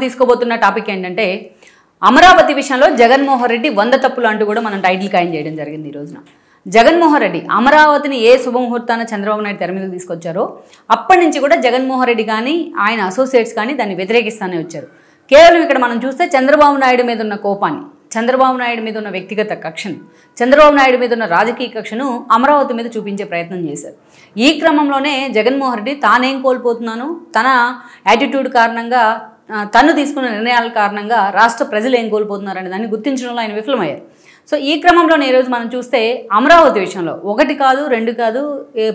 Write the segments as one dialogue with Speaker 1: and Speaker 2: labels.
Speaker 1: తీసుకోబోతున్న topic ఏంటంటే అమరావతి విషయంలో జగన్మోహన్ రెడ్డి 100 తప్పులు అంటూ కూడా మనం టైటిల్ ఖాయం చేయడం జరిగింది ఈ రోజున. జగన్మోహన్ రెడ్డి అమరావతిని ఏ శుభముహూర్తాన చంద్రబాబు నాయుడు తెర మీదకి తీసుకొచ్చారో అప్పటి నుంచి కూడా జగన్మోహన్ రెడ్డి కానీ ఆయన అసోసియేట్స్ కానీ దాన్ని వ్యతిరేకిస్తూనే వచ్చారు. కేవలం ఇక్కడ మనం చూస్తే చంద్రబాబు నాయుడు మీద ఉన్న కోపాన్ని, చంద్రబాబు నాయుడు మీద ఉన్న వ్యక్తిగత కక్షను, చంద్రబాబు నాయుడు మీద ఉన్న రాజకీయ కక్షను అమరావతి మీద చూపించే ప్రయత్నం చేశారు. ఈ క్రమంలోనే జగన్మోహన్ రెడ్డి తానేం కోల్పోతున్నాను, తన యాటిట్యూడ్ కారణంగా, తను తీసుకున్న నిర్ణయాల కారణంగా రాష్ట్ర ప్రజలు ఏం కోల్పోతున్నారనే దాన్ని గుర్తించడంలో ఆయన విఫలమయ్యారు. సో ఈ క్రమంలోనే ఈరోజు మనం చూస్తే అమరావతి విషయంలో 1 కాదు 2 కాదు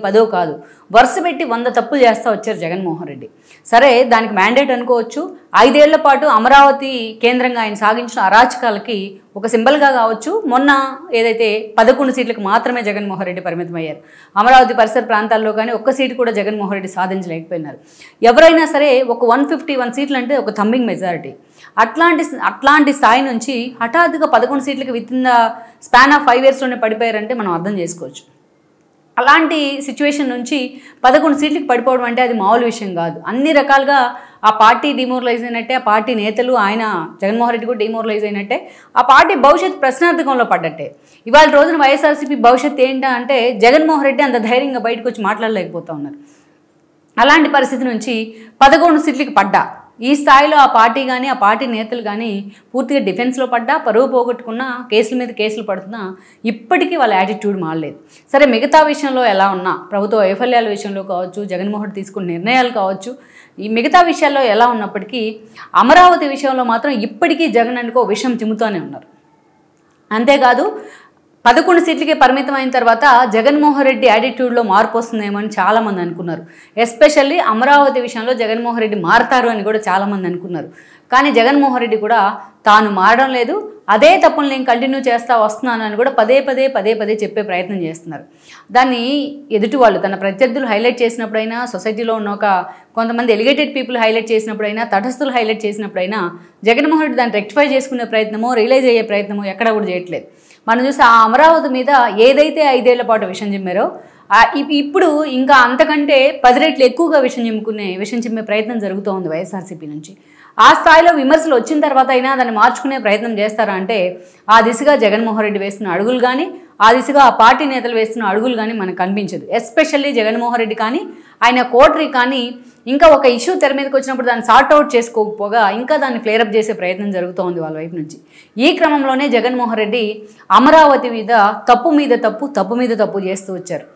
Speaker 1: 10 కాదు వరుస పెట్టి 100 తప్పులు చేస్తూ వచ్చారు జగన్మోహన్ రెడ్డి. సరే, దానికి మ్యాండేట్ అనుకోవచ్చు. 5 ఏళ్ల పాటు అమరావతి కేంద్రంగా ఆయన సాగించిన అరాచకాలకి ఒక సింబల్గా కావచ్చు. మొన్న ఏదైతే 11 సీట్లకు మాత్రమే జగన్మోహన్ రెడ్డి పరిమితమయ్యారు. అమరావతి పరిసర ప్రాంతాల్లో కానీ ఒక్క సీటు కూడా జగన్మోహన్ రెడ్డి సాధించలేకపోయినారు. ఎవరైనా సరే ఒక 151 సీట్లు అంటే ఒక థంబింగ్ మెజారిటీ. అట్లాంటి స్థాయి నుంచి హఠాత్తుగా 11 సీట్లకి with in the span of 5 ఇయర్స్లోనే పడిపోయారంటే మనం అర్థం చేసుకోవచ్చు. అలాంటి సిచ్యువేషన్ నుంచి 11 సీట్లకి పడిపోవడం అంటే అది మామూలు విషయం కాదు. అన్ని రకాలుగా ఆ పార్టీ డిమోరలైజ్ అయినట్టే, ఆ పార్టీ నేతలు ఆయన జగన్మోహన్ రెడ్డి కూడా డిమోరలైజ్ అయినట్టే, ఆ పార్టీ భవిష్యత్తు ప్రశ్నార్థకంలో పడ్డట్టే. ఇవాళ రోజున వైఎస్ఆర్సీపీ భవిష్యత్తు ఏంటా అంటే జగన్మోహన్ రెడ్డి అంత ధైర్యంగా బయటకు వచ్చి మాట్లాడలేకపోతూ ఉన్నారు. అలాంటి పరిస్థితి నుంచి 11 సీట్లకి పడ్డా ఈ స్థాయిలో ఆ పార్టీ కానీ ఆ పార్టీ నేతలు కానీ పూర్తిగా డిఫెన్స్లో పడ్డా, పరువు పోగొట్టుకున్నా, కేసుల మీద కేసులు పడుతున్నా ఇప్పటికీ వాళ్ళ యాటిట్యూడ్ మారలేదు. సరే, మిగతా విషయంలో ఎలా ఉన్నా, ప్రభుత్వ వైఫల్యాల విషయంలో కావచ్చు, జగన్మోహన్ తీసుకున్న నిర్ణయాలు కావచ్చు, ఈ మిగతా విషయాల్లో ఎలా ఉన్నప్పటికీ అమరావతి విషయంలో మాత్రం ఇప్పటికీ జగన్ అనుకో విషయం చిమ్ముతూనే ఉన్నారు. అంతేకాదు 11 సీట్లకే పరిమితం అయిన తర్వాత జగన్మోహన్ రెడ్డి యాటిట్యూడ్లో మార్పు వస్తుందేమో అని చాలామంది అనుకున్నారు. ఎస్పెషల్లీ అమరావతి విషయంలో జగన్మోహన్ రెడ్డి మారతారు అని కూడా చాలామంది అనుకున్నారు. కానీ జగన్మోహన్ రెడ్డి కూడా తాను మారడం లేదు, అదే తప్పులు నేను కంటిన్యూ చేస్తా వస్తున్నాను అని కూడా పదే పదే చెప్పే ప్రయత్నం చేస్తున్నారు. దాన్ని ఎదుటి వాళ్ళు, తన ప్రత్యర్థులు హైలైట్ చేసినప్పుడైనా, సొసైటీలో ఉన్న కొంతమంది ఎలిగేటెడ్ పీపుల్ హైలైట్ చేసినప్పుడైనా, తటస్థులు హైలైట్ చేసినప్పుడైనా జగన్మోహన్ రెడ్డి దాన్ని రెక్టిఫై చేసుకునే ప్రయత్నమో, రియలైజ్ అయ్యే ప్రయత్నమో ఎక్కడా కూడా చేయట్లేదు. మనం చూసి ఆ అమరావతి మీద ఏదైతే 5 ఏళ్ల పాటు విషం చిమ్మారో ఇప్పుడు ఇంకా అంతకంటే 10 రెట్లు ఎక్కువగా విషం చిమ్మే ప్రయత్నం జరుగుతూ ఉంది వైఎస్ఆర్సీపీ నుంచి. ఆ స్థాయిలో విమర్శలు వచ్చిన తర్వాత అయినా దాన్ని మార్చుకునే ప్రయత్నం చేస్తారా అంటే ఆ దిశగా జగన్మోహన్ రెడ్డి వేస్తున్న అడుగులు కానీ, ఆ దిశగా ఆ పార్టీ నేతలు వేస్తున్న అడుగులు కానీ మనకు కనిపించదు. ఎస్పెషల్లీ జగన్మోహన్ రెడ్డి కానీ ఆయన కోటరీ కానీ ఇంకా ఒక ఇష్యూ తెర మీదకి వచ్చినప్పుడు దాన్ని సార్ట్అవుట్ చేసుకోకపోగా ఇంకా దాన్ని ఫ్లేరప్ చేసే ప్రయత్నం జరుగుతూ ఉంది వాళ్ళ వైపు నుంచి. ఈ క్రమంలోనే జగన్మోహన్ రెడ్డి అమరావతి మీద తప్పు మీద తప్పు చేస్తూ వచ్చారు.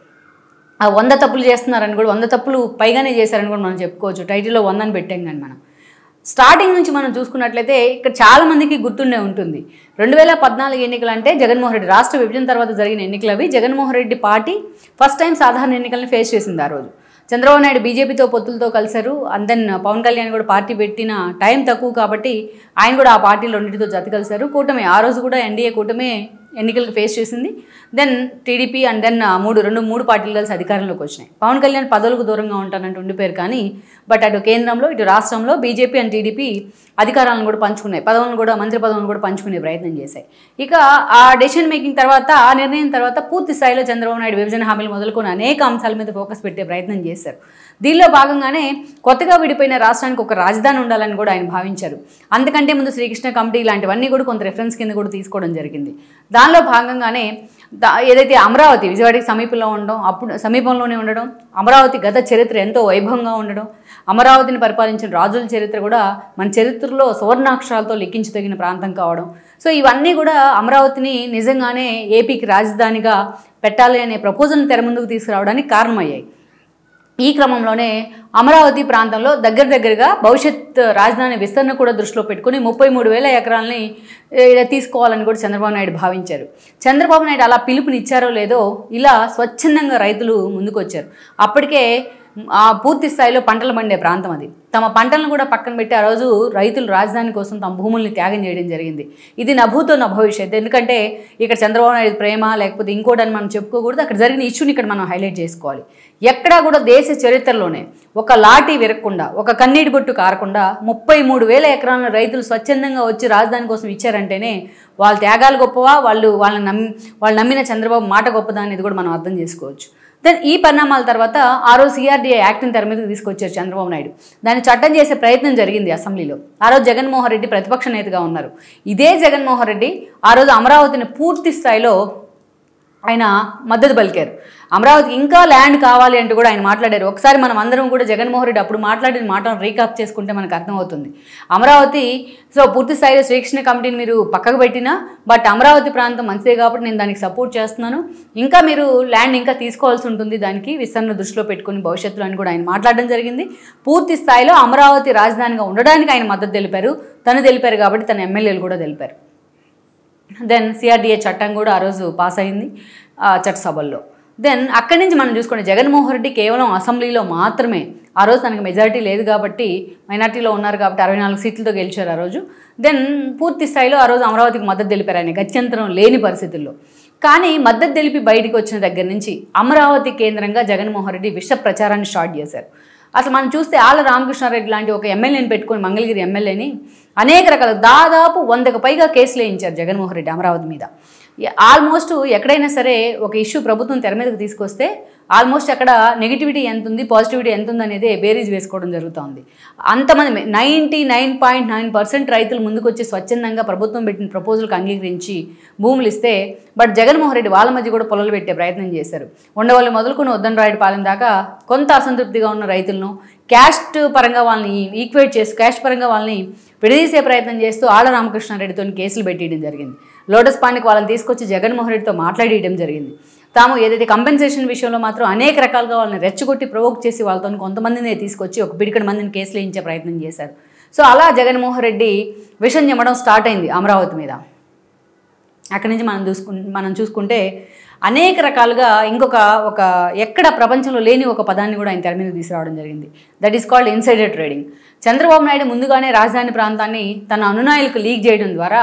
Speaker 1: ఆ 100 తప్పులు చేస్తున్నారని కూడా, 100 తప్పులు పైగానే చేశారని కూడా మనం చెప్పుకోవచ్చు. టైటిల్లో 100 అని పెట్టాం కానీ మనం స్టార్టింగ్ నుంచి మనం చూసుకున్నట్లయితే ఇక్కడ చాలామందికి గుర్తుండే ఉంటుంది. 2014 ఎన్నికలు అంటే జగన్మోహన్ రెడ్డి రాష్ట్ర విభజన తర్వాత జరిగిన ఎన్నికలు అవి. Jaganmohan Reddy party first time సాధారణ ఎన్నికలను ఫేస్ చేసింది. ఆ రోజు చంద్రబాబు నాయుడు బీజేపీతో పొత్తులతో కలిశారు. అండ్ దెన్ పవన్ కళ్యాణ్ కూడా పార్టీ పెట్టిన టైం తక్కువ కాబట్టి ఆయన కూడా ఆ పార్టీలో రెండింటితో జత కలిశారు. కూటమి ఆ రోజు కూడా ఎన్డీఏ కూటమి ఎన్నికలకు ఫేస్ చేసింది. దెన్ టీడీపీ అండ్ దెన్ మూడు పార్టీలు కలిసి అధికారంలోకి వచ్చినాయి. పవన్ కళ్యాణ్ పదవులకు దూరంగా ఉంటానంటూ ఉండిపోయారు. కానీ బట్ అటు కేంద్రంలో ఇటు రాష్ట్రంలో బీజేపీ అండ్ టీడీపీ అధికారాలను కూడా పంచుకున్నాయి, మంత్రి పదవులను కూడా పంచుకునే ప్రయత్నం చేశాయి. ఇక ఆ డెసిషన్ మేకింగ్ తర్వాత, ఆ నిర్ణయం తర్వాత పూర్తి స్థాయిలో చంద్రబాబు నాయుడు విభజన హామీలు మొదలుకొని అనేక అంశాల మీద ఫోకస్ పెట్టే ప్రయత్నం చేశారు. దీనిలో భాగంగానే కొత్తగా విడిపోయిన రాష్ట్రానికి ఒక రాజధాని ఉండాలని కూడా ఆయన భావించారు. అంతకంటే ముందు శ్రీకృష్ణ కమిటీ ఇలాంటివన్నీ కూడా కొంత రెఫరెన్స్ కింద కూడా తీసుకోవడం జరిగింది. దానిలో భాగంగానే ఏదైతే అమరావతి విజయవాడకి సమీపంలోనే ఉండడం, అమరావతి గత చరిత్ర ఎంతో వైభవంగా ఉండడం, అమరావతిని పరిపాలించిన రాజుల చరిత్ర కూడా మన చరిత్రలో సువర్ణాక్షరాలతో లిఖించదగిన ప్రాంతం కావడం, సో ఇవన్నీ కూడా అమరావతిని నిజంగానే ఏపీకి రాజధానిగా పెట్టాలి అనే ప్రపోజల్ని తెర ముందుకు తీసుకురావడానికి కారణమయ్యాయి. ఈ క్రమంలోనే అమరావతి ప్రాంతంలో దగ్గరగా భవిష్యత్ రాజధాని విస్తరణ కూడా దృష్టిలో పెట్టుకుని 33,000 ఎకరాలని తీసుకోవాలని కూడా చంద్రబాబు నాయుడు భావించారు. చంద్రబాబు నాయుడు అలా పిలుపునిచ్చారో లేదో ఇలా స్వచ్ఛందంగా రైతులు ముందుకు వచ్చారు. అప్పటికే పూర్తి స్థాయిలో పంటలు పండే ప్రాంతం అది. తమ పంటలను కూడా పక్కన పెట్టి ఆ రోజు రైతులు రాజధాని కోసం తమ భూముల్ని త్యాగం చేయడం జరిగింది. ఇది నభూతో నభవిష్యత్. ఎందుకంటే ఇక్కడ చంద్రబాబు నాయుడు ప్రేమ లేకపోతే ఇంకోటని మనం చెప్పుకోకూడదు. అక్కడ జరిగిన ఇష్యూని ఇక్కడ మనం హైలైట్ చేసుకోవాలి. ఎక్కడా కూడా దేశ చరిత్రలోనే ఒక లాఠీ విరగకుండా, ఒక కన్నీటి బొట్టు కారకుండా 33,000 ఎకరాలను రైతులు స్వచ్ఛందంగా వచ్చి రాజధాని కోసం ఇచ్చారంటేనే వాళ్ళ త్యాగాలు గొప్పవా, వాళ్ళు నమ్మిన చంద్రబాబు మాట గొప్పదా అనేది కూడా మనం అర్థం చేసుకోవచ్చు. దెన్ ఈ పరిణామాల తర్వాత ఆ రోజు సిఆర్డీఏ యాక్ట్ని తెర మీదకి తీసుకొచ్చారు చంద్రబాబు నాయుడు. దాన్ని చట్టం చేసే ప్రయత్నం జరిగింది అసెంబ్లీలో. ఆ రోజు జగన్మోహన్ రెడ్డి ప్రతిపక్ష నేతగా ఉన్నారు. ఇదే జగన్మోహన్ రెడ్డి ఆ రోజు అమరావతిని పూర్తి స్థాయిలో ఆయన మద్దతు పలికారు. అమరావతికి ఇంకా ల్యాండ్ కావాలి అంటూ కూడా ఆయన మాట్లాడారు. ఒకసారి మనం అందరం కూడా జగన్మోహన్ రెడ్డి అప్పుడు మాట్లాడిన మాటను రీకాప్ చేసుకుంటే మనకు అర్థమవుతుంది. అమరావతి పూర్తి స్థాయిలో శ్రీకృష్ణ కమిటీని మీరు పక్కకు పెట్టినా, బట్ అమరావతి ప్రాంతం మంచిదే కాబట్టి నేను దానికి సపోర్ట్ చేస్తున్నాను, ఇంకా మీరు ల్యాండ్ ఇంకా తీసుకోవాల్సి ఉంటుంది దానికి విస్తరణ దృష్టిలో పెట్టుకుని భవిష్యత్తులో అని కూడా ఆయన మాట్లాడడం జరిగింది. పూర్తి స్థాయిలో అమరావతి రాజధానిగా ఉండడానికి ఆయన మద్దతు తెలిపారు. తెలిపారు కాబట్టి తన ఎమ్మెల్యేలు కూడా తెలిపారు. దెన్ సిఆర్డీఏ చట్టం కూడా ఆ రోజు పాస్ అయింది చట్టసభల్లో. దెన్ అక్కడి నుంచి మనం చూసుకుంటే జగన్మోహన్ రెడ్డి కేవలం అసెంబ్లీలో మాత్రమే, ఆ రోజు తనకు మెజారిటీ లేదు కాబట్టి, మైనార్టీలో ఉన్నారు కాబట్టి 64 సీట్లతో గెలిచారు ఆ రోజు. దెన్ పూర్తి స్థాయిలో ఆ రోజు అమరావతికి మద్దతు తెలిపారు ఆయన గత్యంతరం లేని పరిస్థితుల్లో. కానీ మద్దతు తెలిపి బయటికి వచ్చిన దగ్గర నుంచి అమరావతి కేంద్రంగా జగన్మోహన్ రెడ్డి విష ప్రచారాన్ని స్టార్ట్ చేశారు. అసలు మనం చూస్తే ఆళ్ళ రామకృష్ణారెడ్డి లాంటి ఒక ఎమ్మెల్యేని పెట్టుకొని, మంగళగిరి ఎమ్మెల్యేని అనేక రకాల దాదాపు 100కు పైగా కేసులు వేయించారు జగన్మోహన్ రెడ్డి అమరావతి మీద. ఆల్మోస్ట్ ఎక్కడైనా సరే ఒక ఇష్యూ ప్రభుత్వం తెర మీదకి తీసుకొస్తే ఆల్మోస్ట్ అక్కడ నెగిటివిటీ ఎంత ఉంది, పాజిటివిటీ ఎంత ఉంది అనేది బేరీజ్ వేసుకోవడం జరుగుతుంది. అంతమంది 99.9% రైతులు ముందుకు వచ్చి స్వచ్ఛందంగా ప్రభుత్వం పెట్టిన ప్రపోజల్కి అంగీకరించి భూములు ఇస్తే, బట్ జగన్మోహన్ రెడ్డి వాళ్ళ మధ్య కూడా పొలాలు పెట్టే ప్రయత్నం చేశారు. ఉండవల్లి మొదలుకొని ఉద్దండరాయుడుపాలెం దాకా కొంత అసంతృప్తిగా ఉన్న రైతులను క్యాస్ట్ పరంగా వాళ్ళని ఈక్వేట్ చేసి, క్యాస్ట్ పరంగా వాళ్ళని విడదీసే ప్రయత్నం చేస్తూ ఆళ్ళ రామకృష్ణారెడ్డితో కేసులు పెట్టేయడం జరిగింది. లోటస్ పాండ్కి వాళ్ళని తీసుకొచ్చి జగన్మోహన్ రెడ్డితో మాట్లాడేయడం జరిగింది. తాము ఏదైతే కంపెన్సేషన్ విషయంలో మాత్రం అనేక రకాలుగా వాళ్ళని రెచ్చగొట్టి ప్రొవోక్ చేసి వాళ్ళతో కొంతమందిని తీసుకొచ్చి ఒక పిడికడ మందిని కేసులు వేయించే ప్రయత్నం చేశారు. సో అలా జగన్మోహన్ రెడ్డి విషం చెమ్మడం స్టార్ట్ అయింది అమరావతి మీద. అక్కడి నుంచి మనం చూసుకుంటే అనేక రకాలుగా ఒక ఎక్కడ ప్రపంచంలో లేని ఒక పదాన్ని కూడా ఆయన తెర మీద తీసుకురావడం జరిగింది. That is called insider trading. Chandrababu Naidu ముందుగానే రాజధాని ప్రాంతాన్ని తన అనునాయులకు లీక్ చేయడం ద్వారా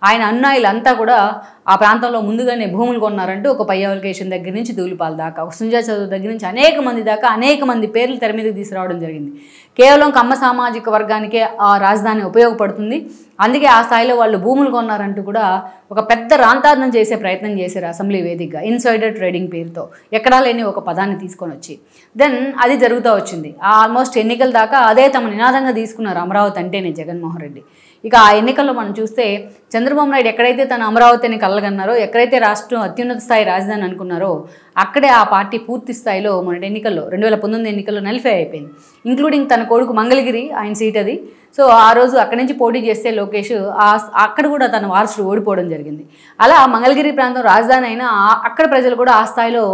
Speaker 1: ఆయన అనునాయులంతా కూడా ఆ ప్రాంతంలో ముందుగానే భూములు కొన్నారంటూ ఒక పై అప్లికేషన్ దగ్గర నుంచి దూలిపాల దాకా, ఒక సుంజా చదువు దగ్గర నుంచి అనేక మంది దాకా అనేక మంది పేర్లు తెర మీదకి తీసుకురావడం జరిగింది. కేవలం కమ్మ సామాజిక వర్గానికే ఆ రాజధాని ఉపయోగపడుతుంది, అందుకే ఆ స్థాయిలో వాళ్ళు భూములు కొన్నారంటూ కూడా ఒక పెద్ద రాంతారణం చేసే ప్రయత్నం చేశారు అసెంబ్లీ వేదికగా ఇన్సైడర్ ట్రేడింగ్ పేరుతో, ఎక్కడా లేని ఒక పదాన్ని తీసుకొని వచ్చి. దెన్ అది జరుగుతూ వచ్చింది. ఆల్మోస్ట్ ఎన్నికల దాకా అదే తమ నినాదంగా తీసుకున్నారు అమరావతి అంటేనే జగన్మోహన్ రెడ్డి. ఇక ఆ ఎన్నికల్లో మనం చూస్తే చంద్రబాబు నాయుడు ఎక్కడైతే తన అమరావతిని కలగన్నారో, ఎక్కడైతే రాష్ట్రం అత్యున్నత స్థాయి రాజధాని అనుకున్నారో అక్కడే ఆ పార్టీ పూర్తి స్థాయిలో మొన్నటి ఎన్నికల్లో 2019 ఎన్నికల్లో నలిఫై అయిపోయింది. ఇంక్లూడింగ్ తన కొడుకు మంగళగిరి, ఆయన సీట్ అది. సో ఆ రోజు అక్కడి నుంచి పోటీ చేస్తే లోకేష్ అక్కడ కూడా తన వారసుడు ఓడిపోవడం జరిగింది. అలా మంగళగిరి ప్రాంతం రాజధాని అయినా అక్కడ ప్రజలు కూడా ఆ స్థాయిలో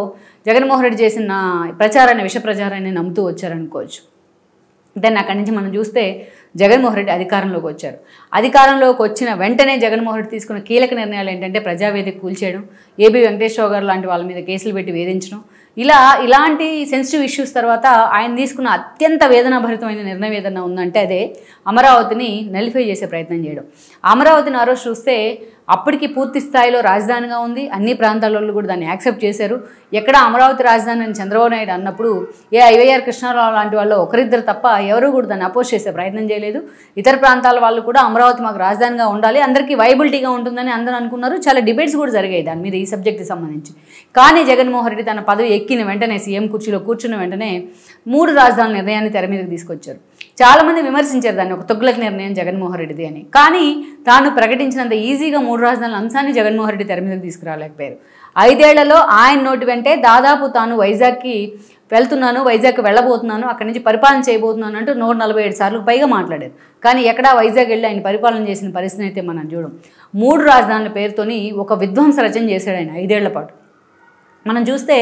Speaker 1: జగన్మోహన్ రెడ్డి చేసిన ప్రచారాన్ని, విష ప్రచారాన్ని నమ్ముతూ వచ్చారనుకోవచ్చు. దెన్ అక్కడి నుంచి మనం చూస్తే జగన్మోహన్ రెడ్డి అధికారంలోకి వచ్చారు. అధికారంలోకి వచ్చిన వెంటనే జగన్మోహన్ రెడ్డి తీసుకున్న కీలక నిర్ణయాలు ఏంటంటే ప్రజావేదిక కూల్చేయడం, ఏబీ వెంకటేశ్వరరావు గారు లాంటి వాళ్ళ మీద కేసులు పెట్టి వేధించడం. ఇలాంటి సెన్సిటివ్ ఇష్యూస్ తర్వాత ఆయన తీసుకున్న అత్యంత వేదనాభరితమైన నిర్ణయం ఏదన్నా ఉందంటే అదే అమరావతిని నలిఫై చేసే ప్రయత్నం చేయడం. అమరావతిని ఆ రోజు చూస్తే అప్పటికి పూర్తి స్థాయిలో రాజధానిగా ఉంది, అన్ని ప్రాంతాలలో కూడా దాన్ని యాక్సెప్ట్ చేశారు. ఎక్కడ అమరావతి రాజధాని అని చంద్రబాబు నాయుడు అన్నప్పుడు ఐవైఆర్ కృష్ణారావు లాంటి వాళ్ళు ఒకరిద్దరు తప్ప ఎవరు కూడా దాన్ని అపోజ్ చేసే ప్రయత్నం చేయలేదు. ఇతర ప్రాంతాల వాళ్ళు కూడా అమరావతి మాకు రాజధానిగా ఉండాలి, అందరికీ వైబిలిటీగా ఉంటుందని అందరూ అనుకున్నారు. చాలా డిబేట్స్ కూడా జరిగాయి దాని మీద, ఈ సబ్జెక్ట్కి సంబంధించి. కానీ జగన్మోహన్ రెడ్డి తన పదవి ఎక్కిన వెంటనే, సీఎం కుర్చీలో కూర్చున్న వెంటనే 3 రాజధానుల నిర్ణయాన్ని తెర మీదకి తీసుకొచ్చారు. చాలామంది విమర్శించారు దాన్ని, ఒక తొగ్గులకి నిర్ణయం జగన్మోహన్ రెడ్డిది అని. కానీ తాను ప్రకటించినంత ఈజీగా 3 రాజధానుల అంశాన్ని జగన్మోహన్ రెడ్డి తెర మీదకి తీసుకురాలేకపోయారు. 5 ఏళ్లలో ఆయన నోటి వెంటే దాదాపు తాను వైజాగ్కి వెళ్తున్నాను, వైజాగ్కి వెళ్ళబోతున్నాను, అక్కడి నుంచి పరిపాలన చేయబోతున్నాను అంటూ 147 సార్లు పైగా మాట్లాడారు. కానీ ఎక్కడా వైజాగ్ వెళ్ళి ఆయన పరిపాలన చేసిన పరిస్థితి అయితే మనం చూడం. 3 రాజధానుల పేరుతోని ఒక విధ్వంస రచన చేశాడు ఆయన 5 ఏళ్ల పాటు. మనం చూస్తే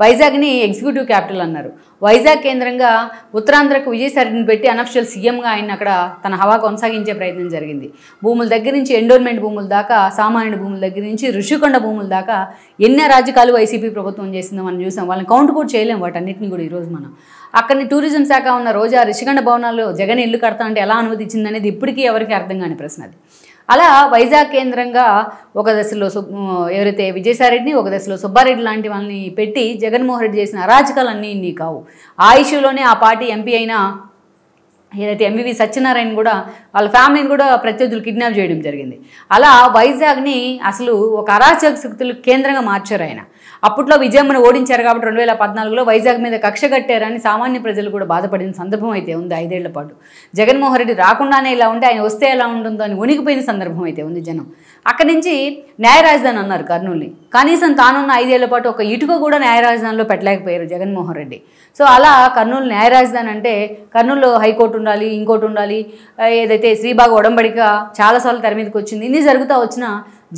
Speaker 1: వైజాగ్ని ఎగ్జిక్యూటివ్ క్యాపిటల్ అన్నారు. వైజాగ్ కేంద్రంగా ఉత్తరాంధ్రకు విజయసాయిరెడ్డిని పెట్టి అనఫిషియల్ సీఎంగా ఆయన అక్కడ తన హవా కొనసాగించే ప్రయత్నం జరిగింది. భూముల దగ్గర నుంచి ఎండోర్మెంట్ భూముల దాకా, సామాన్యుడి భూముల దగ్గర నుంచి ఋషికొండ భూముల దాకా ఎన్ని రాజకాలు వైసీపీ ప్రభుత్వం చేసిందో మనం చూసాం. వాళ్ళని కౌంట్ కూడా చేయలేం వాటన్నిటిని కూడా. ఈరోజు మనం అక్కడిని టూరిజం శాఖ ఉన్న రోజా ఋషికొండ భవనాల్లో జగన్ ఇల్లు కడతా అంటే ఎలా అనుమతించింది అనేది ఇప్పటికీ ఎవరికి అర్థం కాని ప్రశ్న అది. అలా వైజాగ్ కేంద్రంగా ఒక దశలో ఎవరైతే విజయసాయిరెడ్డిని, ఒక దశలో సుబ్బారెడ్డి లాంటి వాళ్ళని పెట్టి జగన్మోహన్ రెడ్డి చేసిన అరాచకాలన్నీ ఇన్ని కావు. ఆ ఇష్యూలోనే ఆ పార్టీ ఎంపీ అయిన ఏదైతే ఎంవివి సత్యనారాయణ కూడా వాళ్ళ ఫ్యామిలీని కూడా ప్రత్యర్థులు కిడ్నాప్ చేయడం జరిగింది. అలా వైజాగ్ని అసలు ఒక అరాచక శక్తులు కేంద్రంగా మార్చారు ఆయన. అప్పట్లో విజయమ్మను ఓడించారు కాబట్టి 2014లో వైజాగ్ మీద కక్ష కట్టారని సామాన్య ప్రజలు కూడా బాధపడిన సందర్భం అయితే ఉంది 5 ఏళ్ల పాటు. జగన్మోహన్ రెడ్డి రాకుండానే ఇలా ఉంటే ఆయన వస్తే ఎలా ఉంటుందో అని వణికిపోయిన సందర్భం అయితే ఉంది జనం. అక్కడి నుంచి న్యాయ రాజధాని అన్నారు కర్నూలుని. కనీసం తానున్న 5 ఏళ్ల పాటు ఒక ఇటుక కూడా న్యాయ రాజధానిలో పెట్టలేకపోయారు జగన్మోహన్ రెడ్డి. సో అలా కర్నూలు న్యాయ రాజధాని అంటే కర్నూలులో హైకోర్టు ఉండాలి, ఇంకోటి ఉండాలి, ఏదైతే శ్రీబాగ్ ఒడంబడిక చాలాసార్లు తెర మీదకి వచ్చింది. ఇన్ని జరుగుతూ వచ్చినా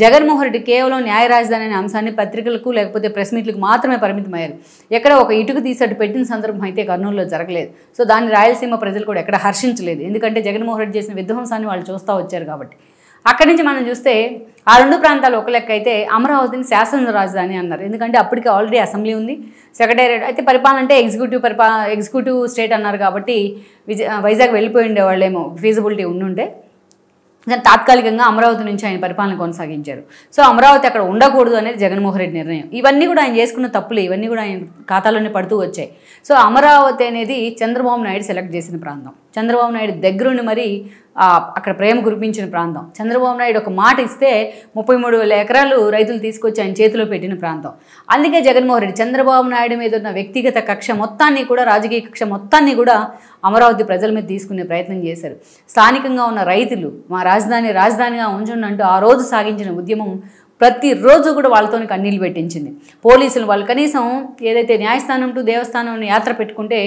Speaker 1: జగన్మోహన్ రెడ్డి కేవలం న్యాయ రాజధాని అనే అంశాన్ని పత్రికలకు లేకపోతే ప్రెస్ మీట్లకు మాత్రమే పరిమితమయ్యారు. ఎక్కడ ఒక ఇటుకు తీసట్టు పెట్టిన సందర్భం అయితే కర్నూలులో జరగలేదు. సో దాన్ని రాయలసీమ ప్రజలు కూడా ఎక్కడ హర్షించలేదు. ఎందుకంటే జగన్మోహన్ రెడ్డి చేసిన విధ్వంసాన్ని వాళ్ళు చూస్తూ వచ్చారు కాబట్టి. అక్కడి నుంచి మనం చూస్తే ఆ 2 ప్రాంతాలు ఒక లెక్క అయితే అమరావతిని శాసన రాజధాని అన్నారు. ఎందుకంటే అప్పటికే ఆల్రెడీ అసెంబ్లీ ఉంది, సెక్రటేరియట్ అయితే పరిపాలన అంటే ఎగ్జిక్యూటివ్ స్టేట్ అన్నారు కాబట్టి వైజాగ్ వెళ్ళిపోయి ఉండేవాళ్ళేమో ఫీజిబిలిటీ ఉండుంటే. తాత్కాలికంగా అమరావతి నుంచి ఆయన పరిపాలన కొనసాగించారు. సో అమరావతి అక్కడ ఉండకూడదు అనేది జగన్మోహన్ రెడ్డి నిర్ణయం. ఇవన్నీ కూడా ఆయన చేసుకున్న తప్పులు, ఇవన్నీ కూడా ఆయన ఖాతాలోనే పడుతూ వచ్చాయి. సో అమరావతి అనేది చంద్రబాబు నాయుడు సెలెక్ట్ చేసిన ప్రాంతం. చంద్రబాబు నాయుడు దగ్గరుండి మరి అక్కడ ప్రేమ కురిపించిన ప్రాంతం. చంద్రబాబు నాయుడు ఒక మాట ఇస్తే 33,000 ఎకరాలు రైతులు తీసుకొచ్చి ఆయన చేతిలో పెట్టిన ప్రాంతం. అందుకే జగన్మోహన్ రెడ్డి చంద్రబాబు నాయుడు మీద ఉన్న వ్యక్తిగత కక్ష మొత్తాన్ని కూడా, రాజకీయ కక్ష మొత్తాన్ని కూడా అమరావతి ప్రజల మీద తీసుకునే ప్రయత్నం చేశారు. స్థానికంగా ఉన్న రైతులు మా రాజధానిగా ఉంచండి అంటూ ఆ రోజు సాగించిన ఉద్యమం ప్రతిరోజు కూడా వాళ్ళతో కన్నీళ్ళు పెట్టించింది. పోలీసులు వాళ్ళు కనీసం ఏదైతే న్యాయస్థానం టు దేవస్థానం యాత్ర పెట్టుకుంటే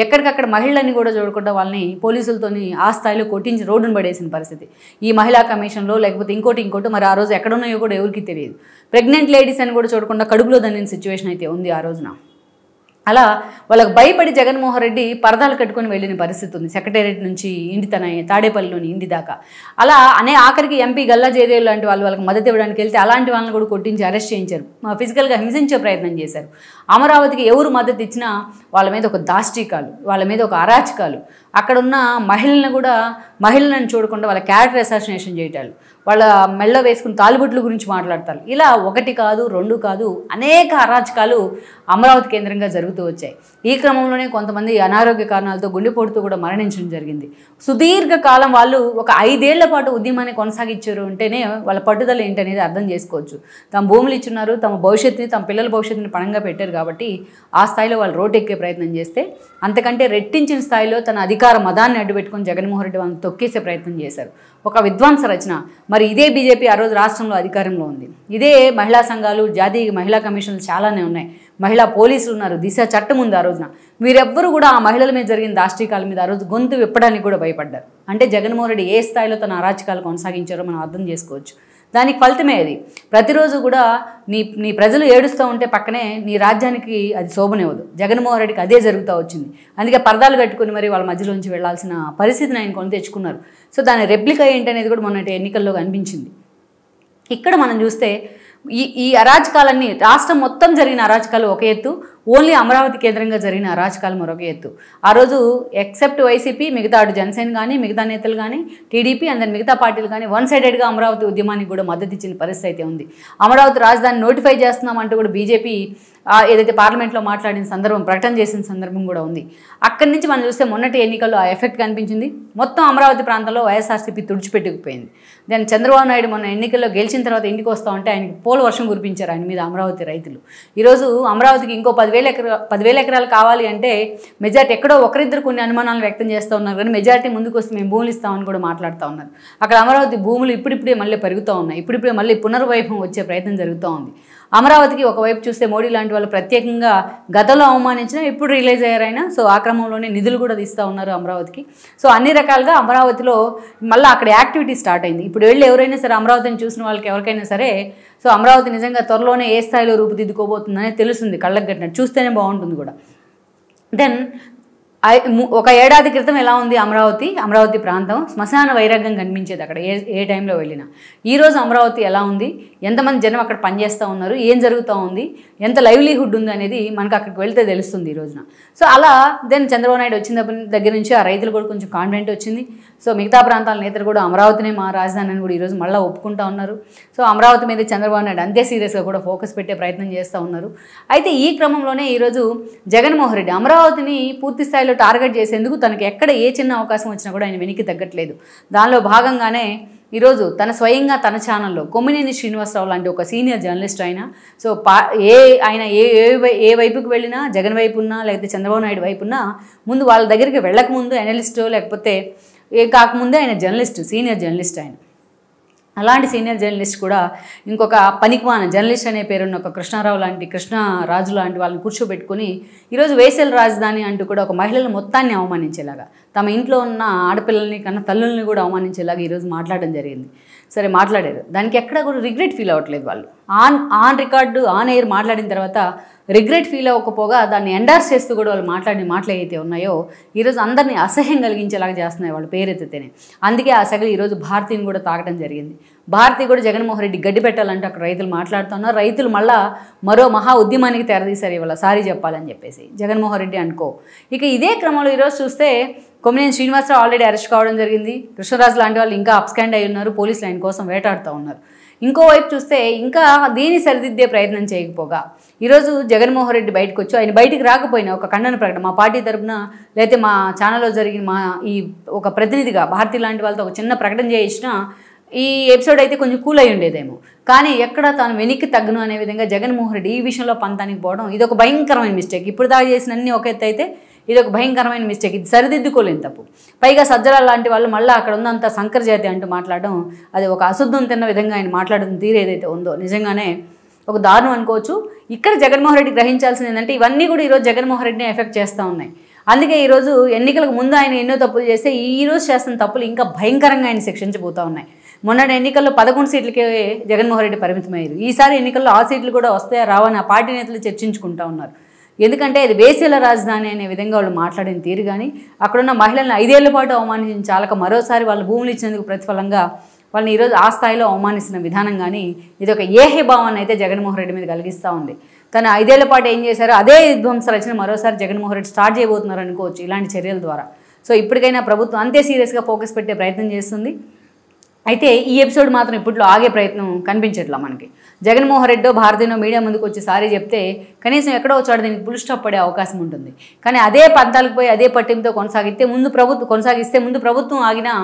Speaker 1: ఎక్కడికక్కడ మహిళల్ని కూడా చూడకుండా వాళ్ళని పోలీసులతోని ఆ స్థాయిలో కొట్టించి రోడ్డును పడేసిన పరిస్థితి. ఈ మహిళా కమిషన్లో లేకపోతే ఇంకోటి మరి ఆ రోజు ఎక్కడున్నాయో కూడా ఎవరికి తెలియదు. ప్రెగ్నెంట్ లేడీస్ అని కూడా చూడకుండా కడుపులో దన్నిన సిచ్యువేషన్ అయితే ఉంది ఆ రోజున. అలా వాళ్ళకు భయపడి జగన్మోహన్ రెడ్డి పరదాలు కట్టుకొని వెళ్ళిన పరిస్థితి ఉంది. సెక్రటేరియట్ నుంచి ఇంటి తాడేపల్లిలోని ఇంటి దాకా. అలా ఆఖరికి ఎంపీ గల్లా జయదేవ్ లాంటి వాళ్ళకి మద్దతు ఇవ్వడానికి వెళ్తే అలాంటి వాళ్ళని కూడా కొట్టించి అరెస్ట్ చేయించారు, ఫిజికల్గా హింసించే ప్రయత్నం చేశారు. అమరావతికి ఎవరు మద్దతు ఇచ్చినా వాళ్ళ మీద ఒక దాష్టీకాలు, వాళ్ళ మీద ఒక అరాచకాలు, అక్కడున్న మహిళలను చూడకుండా వాళ్ళ క్యారెక్టర్ అసాసినేషన్ చేయటాలు, వాళ్ళ మెళ్ళ వేసుకుని తాలిబొట్ల గురించి మాట్లాడతారు. ఇలా 1 కాదు 2 కాదు అనేక అరాచకాలు అమరావతి కేంద్రంగా జరుగుతూ వచ్చాయి. ఈ క్రమంలోనే కొంతమంది అనారోగ్య కారణాలతో గుండెపోటుతో కూడా మరణించడం జరిగింది. సుదీర్ఘకాలం వాళ్ళు ఒక 5 ఏళ్ల పాటు ఉద్యమాన్ని కొనసాగించారు అంటేనే వాళ్ళ పట్టుదల ఏంటనేది అర్థం చేసుకోవచ్చు. తమ భూములు ఇచ్చున్నారు, తమ భవిష్యత్తుని, తమ పిల్లల భవిష్యత్తుని పణంగా పెట్టారు కాబట్టి ఆ స్థాయిలో వాళ్ళు రోడ్డెక్కే ప్రయత్నం చేస్తే అంతకంటే రెట్టించిన స్థాయిలో తన అధికార మదాన్ని అడ్డుపెట్టుకుని జగన్మోహన్ రెడ్డి వాళ్ళని తొక్కేసే ప్రయత్నం చేశారు. ఒక విధ్వంస రచన. మరి ఇదే బీజేపీ ఆ రోజు రాష్ట్రంలో అధికారంలో ఉంది. ఇదే మహిళా సంఘాలు, జాతీయ మహిళా కమిషన్లు చాలానే ఉన్నాయి, మహిళా పోలీసులు ఉన్నారు, దిశ చట్టం ఉంది ఆ రోజున. వీరెవ్వరూ కూడా ఆ మహిళల మీద జరిగిన దాష్టీకాల మీద ఆ రోజు గొంతు విప్పడానికి కూడా భయపడ్డారు. అంటే జగన్మోహన్ రెడ్డి ఏ స్థాయిలో తన అరాచకాలు కొనసాగించారో మనం అర్థం చేసుకోవచ్చు. దానికి ఫలితమే అది. ప్రతిరోజు కూడా నీ ప్రజలు ఏడుస్తూ ఉంటే పక్కనే నీ రాజ్యానికి అది శోభనివ్వదు. జగన్మోహన్ రెడ్డికి అదే జరుగుతూ వచ్చింది. అందుకే పరదాలు కట్టుకుని మరి వాళ్ళ మధ్యలోంచి వెళ్లాల్సిన పరిస్థితిని ఆయన కొని తెచ్చుకున్నారు. సో దాని రెప్లికా ఏంటనేది కూడా మొన్నటి ఎన్నికల్లో కనిపించింది. ఇక్కడ మనం చూస్తే ఈ అరాచకాలన్నీ రాష్ట్రం మొత్తం జరిగిన అరాచకాలు ఒక ఎత్తు, ఓన్లీ అమరావతి కేంద్రంగా జరిగిన అరాచకాలు మరొక ఎత్తు. ఆ రోజు ఎక్సెప్ట్ వైసీపీ, మిగతా అటు జనసేన కానీ, మిగతా నేతలు కానీ, టీడీపీ అందరి మిగతా పార్టీలు కానీ వన్ సైడెడ్గా అమరావతి ఉద్యమానికి కూడా మద్దతు ఇచ్చిన పరిస్థితి అయితే ఉంది. అమరావతి రాజధాని నోటిఫై చేస్తున్నామంటూ కూడా బీజేపీ ఏదైతే పార్లమెంట్లో మాట్లాడిన సందర్భం, ప్రకటన చేసిన సందర్భం కూడా ఉంది. అక్కడి నుంచి మనం చూస్తే మొన్నటి ఎన్నికల్లో ఆ ఎఫెక్ట్ కనిపించింది. మొత్తం అమరావతి ప్రాంతంలో వైఎస్ఆర్సీపీ తుడిచిపెట్టుకుపోయింది. దాని చంద్రబాబు నాయుడు మొన్న ఎన్నికల్లో గెలిచిన తర్వాత ఇంటికి వస్తూ ఉంటే ఆయనకి పోల వర్షం కురిపించారు ఆయన మీద అమరావతి రైతులు. ఈరోజు అమరావతికి ఇంకో 10,000 ఎకరాలు కావాలి అంటే మెజార్టీ ఎక్కడో ఒకరిద్దరు కొన్ని అనుమానాలు వ్యక్తం చేస్తూ ఉన్నారు, కానీ మెజార్టీ ముందుకు వస్తే మేము భూములు ఇస్తామని కూడా మాట్లాడుతూ ఉన్నారు. అక్కడ అమరావతి భూములు ఇప్పుడిప్పుడే మళ్ళీ పెరుగుతూ ఉన్నాయి, ఇప్పుడిప్పుడే మళ్ళీ పునర్వైభవం వచ్చే ప్రయత్నం జరుగుతూ ఉంది. అమరావతికి ఒకవైపు చూస్తే మోడీ లాంటి వాళ్ళు ప్రత్యేకంగా గతంలో అవమానించినా ఇప్పుడు రిలీజ్ అయ్యారైనా. సో ఆ క్రమంలోనే నిధులు కూడా తీస్తూ ఉన్నారు అమరావతికి. సో అన్ని రకాలుగా అమరావతిలో మళ్ళీ అక్కడ యాక్టివిటీ స్టార్ట్ అయింది. ఇప్పుడు వెళ్ళి ఎవరైనా సరే అమరావతిని చూసిన వాళ్ళకి ఎవరికైనా సరే సో అమరావతి నిజంగా త్వరలోనే ఏ స్థాయిలో రూపుదిద్దుకోబోతుందనే తెలుస్తుంది, కళ్ళకు కట్టినట్టు చూస్తేనే బాగుంటుంది కూడా. దెన్ ఒక ఏడాది క్రితం ఎలా ఉంది అమరావతి ప్రాంతం, శ్మశాన వైరాగ్యం కనిపించేది అక్కడ ఏ టైంలో వెళ్ళినా. ఈరోజు అమరావతి ఎలా ఉంది, ఎంతమంది జనం అక్కడ పనిచేస్తూ ఉన్నారు, ఏం జరుగుతూ ఉంది, ఎంత లైవ్లీహుడ్ ఉంది అనేది మనకు అక్కడికి వెళ్తే తెలుస్తుంది ఈ రోజున. సో అలా దెన్ చంద్రబాబు నాయుడు వచ్చిన దగ్గర నుంచి ఆ రైతులు కూడా కొంచెం కాన్ఫిడెంట్ వచ్చింది. సో మిగతా ప్రాంతాల నేతలు కూడా అమరావతినే మా రాజధాని అని కూడా ఈరోజు మళ్ళీ ఒప్పుకుంటూ ఉన్నారు. సో అమరావతి మీద చంద్రబాబు నాయుడు అంతే సీరియస్గా కూడా ఫోకస్ పెట్టే ప్రయత్నం చేస్తూ ఉన్నారు. అయితే ఈ క్రమంలోనే ఈరోజు జగన్మోహన్ రెడ్డి అమరావతిని పూర్తి స్థాయిలో టార్గెట్ చేసేందుకు తనకి ఎక్కడ ఏ చిన్న అవకాశం వచ్చినా కూడా ఆయన వెనక్కి తగ్గట్లేదు. దానిలో భాగంగానే ఈరోజు స్వయంగా తన ఛానల్లో కొమ్మినేని శ్రీనివాసరావు లాంటి ఒక సీనియర్ జర్నలిస్ట్ ఆయన, సో ఆయన ఏ వైపుకి వెళ్ళినా, జగన్ వైపు ఉన్నా లేకపోతే చంద్రబాబు నాయుడు వైపు ఉన్నా, ముందు వాళ్ళ దగ్గరికి వెళ్ళకముందు అనలిస్టో లేకపోతే కాకముందే ఆయన సీనియర్ జర్నలిస్ట్ ఆయన. అలాంటి సీనియర్ జర్నలిస్ట్ కూడా ఇంకొక పనికిమాన జర్నలిస్ట్ అనే పేరున్న ఒక కృష్ణరాజు లాంటి వాళ్ళని కూర్చోబెట్టుకుని ఈరోజు వేసల రాజధాని అంటూ కూడా ఒక మహిళల మొత్తాన్ని అవమానించేలాగా, తమ ఇంట్లో ఉన్న ఆడపిల్లల్ని కన్నా తల్లుల్ని కూడా అవమానించేలాగా ఈరోజు మాట్లాడడం జరిగింది. సరే, మాట్లాడారు, దానికి ఎక్కడ కూడా రిగ్రెట్ ఫీల్ అవ్వట్లేదు వాళ్ళు. ఆన్ రికార్డు ఆన్ ఎయిర్ మాట్లాడిన తర్వాత రిగ్రెట్ ఫీల్ అవ్వకపోగా దాన్ని ఎండార్స్ చేస్తూ కూడా వాళ్ళు మాట్లాడిన మాటలు ఏవైతే ఉన్నాయో ఈరోజు అందరినీ అసహ్యం కలిగించేలాగా చేస్తున్నాయి వాళ్ళు పేరెత్తితేనే. అందుకే ఆ సగలు ఈరోజు భారతీని కూడా తాకడం జరిగింది. భారతీ కూడా జగన్మోహన్ రెడ్డి గడ్డి పెట్టాలంటే అక్కడ రైతులు మాట్లాడుతున్నారు. రైతులు మళ్ళా మరో మహా ఉద్యమానికి తెరదీశారు ఇవాళ, సారీ చెప్పాలని చెప్పేసి జగన్మోహన్ రెడ్డి అనుకో. ఇక ఇదే క్రమంలో ఈరోజు చూస్తే కొమ్మినేని శ్రీనివాసరావు ఆల్రెడీ అరెస్ట్ కావడం జరిగింది. కృష్ణరాజు లాంటి వాళ్ళు ఇంకా అబ్స్కాండ్ అయి ఉన్నారు, పోలీసులు ఆయన కోసం వేటాడుతూ ఉన్నారు. ఇంకోవైపు చూస్తే ఇంకా దీన్ని సరిదిద్దే ప్రయత్నం చేయకపోగా ఈరోజు జగన్మోహన్ రెడ్డి బయటకు వచ్చి, ఆయన బయటికి రాకపోయినా ఒక ఖండన ప్రకటన మా పార్టీ తరఫున లేకపోతే మా ఛానల్లో జరిగిన ఈ ఒక ప్రతినిధిగా భారతీ లాంటి వాళ్ళతో ఒక చిన్న ప్రకటన చేయించినా ఈ ఎపిసోడ్ అయితే కొంచెం కూల్ అయి ఉండేదేమో. కానీ ఎక్కడ తాను వెనక్కి తగ్గను అనే విధంగా జగన్మోహన్ రెడ్డి ఈ విషయంలో పంతానికి పోవడం ఇది ఒక భయంకరమైన మిస్టేక్. ఇప్పుడు దాకా చేసిన అన్ని ఒక ఎత్తు అయితే ఇది ఒక భయంకరమైన మిస్టేక్, ఇది సరిదిద్దుకోలేని తప్పు. పైగా సజ్జల లాంటి వాళ్ళు మళ్ళీ అక్కడ ఉన్నంత సంకర జాతి అంటూ మాట్లాడడం, అది ఒక అశుద్ధం తిన్న విధంగా ఆయన మాట్లాడిన తీరు ఏదైతే ఉందో నిజంగానే ఒక దారుణం అనుకోవచ్చు. ఇక్కడ జగన్మోహన్ రెడ్డి గ్రహించాల్సింది ఏంటంటే ఇవన్నీ కూడా ఈరోజు జగన్మోహన్ రెడ్డిని ఎఫెక్ట్ చేస్తూ ఉన్నాయి. అందుకే ఈరోజు ఎన్నికలకు ముందు ఆయన ఎన్నో తప్పులు చేస్తే ఈరోజు చేస్తున్న తప్పులు ఇంకా భయంకరంగా ఆయన శిక్షించబోతూ ఉన్నాయి. మొన్నటి ఎన్నికల్లో 11 సీట్లకే జగన్మోహన్ రెడ్డి పరిమితమయ్యారు. ఈసారి ఎన్నికల్లో ఆ సీట్లు కూడా వస్తాయా రావని ఆ పార్టీ నేతలు చర్చించుకుంటూ ఉన్నారు. ఎందుకంటే అది వేసేల రాజధాని అనే విధంగా వాళ్ళు మాట్లాడిన తీరు కానీ, అక్కడున్న మహిళలను 5 ఏళ్ల పాటు అవమానించిన చాలక మరోసారి వాళ్ళ భూములు ఇచ్చినందుకు ప్రతిఫలంగా వాళ్ళని ఈరోజు ఆ స్థాయిలో అవమానిస్తున్న విధానం కానీ ఇది ఒక ఏహే భావాన్ని అయితే జగన్మోహన్ రెడ్డి మీద కలిగిస్తూ ఉంది. తను 5 ఏళ్ల పాటు ఏం చేశారో అదే విధ్వంస రచన మరోసారి జగన్మోహన్ రెడ్డి స్టార్ట్ చేయబోతున్నారు అనుకోవచ్చు ఇలాంటి చర్యల ద్వారా. సో ఇప్పటికైనా ప్రభుత్వం అంతే సీరియస్గా ఫోకస్ పెట్టే ప్రయత్నం చేస్తుంది. అయితే ఈ ఎపిసోడ్ మాత్రం ఇప్పట్లో ఆగే ప్రయత్నం కనిపించట్లా మనకి. జగన్మోహన్ రెడ్డో భారతీయనో మీడియా ముందుకు వచ్చి సారీ చెప్తే కనీసం ఎక్కడో వచ్చాడు దీనికి ఫుల్ స్టాప్ పడే అవకాశం ఉంటుంది. కానీ అదే పంతాలకు పోయి అదే పట్టింపుతో కొనసాగిస్తే ముందు ప్రభుత్వం ఆగినా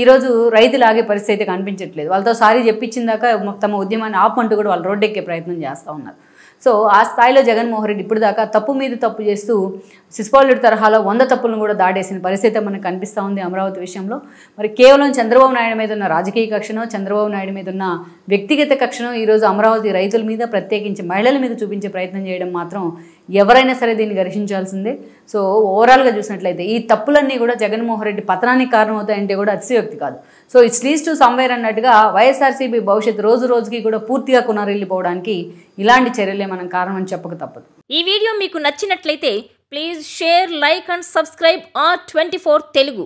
Speaker 1: ఈరోజు రైతులు ఆగే పరిస్థితి అయితే కనిపించట్లేదు. వాళ్ళతో సారీ చెప్పించిన దాకా తమ ఉద్యమాన్ని ఆపంటూ కూడా వాళ్ళు రోడ్డెక్కే ప్రయత్నం చేస్తూ ఉన్నారు. సో ఆ స్థాయిలో జగన్మోహన్ రెడ్డి ఇప్పుడు దాకా తప్పు మీద తప్పు చేస్తూ సిస్పాలిటీ తరహాలో 100 తప్పులను కూడా దాటేసిన పరిస్థితి మనకు కనిపిస్తూ ఉంది అమరావతి విషయంలో. మరి కేవలం చంద్రబాబు నాయుడు మీద ఉన్న రాజకీయ కక్షనో, చంద్రబాబు నాయుడు మీద ఉన్న వ్యక్తిగత కక్షనో ఈరోజు అమరావతి రైతుల మీద ప్రత్యేకించి మహిళల మీద చూపించే ప్రయత్నం చేయడం మాత్రం ఎవరైనా సరే దీన్ని గర్హించాల్సిందే. సో ఓవరాల్గా చూసినట్లయితే ఈ తప్పులన్నీ కూడా జగన్మోహన్ రెడ్డి పతనానికి కారణమవుతాయంటే కూడా అతిశయోక్తి కాదు. So it's leads to somewhere అన్నట్టుగా వైఎస్ఆర్సీపీ భవిష్యత్తు రోజు రోజుకి కూడా పూర్తిగా కొనరిల్లిపోవడానికి ఇలాంటి చర్యలే మనం కారణం అని చెప్పక తప్పదు.
Speaker 2: ఈ వీడియో మీకు నచ్చినట్లయితే please share, like and subscribe R24 Telugu.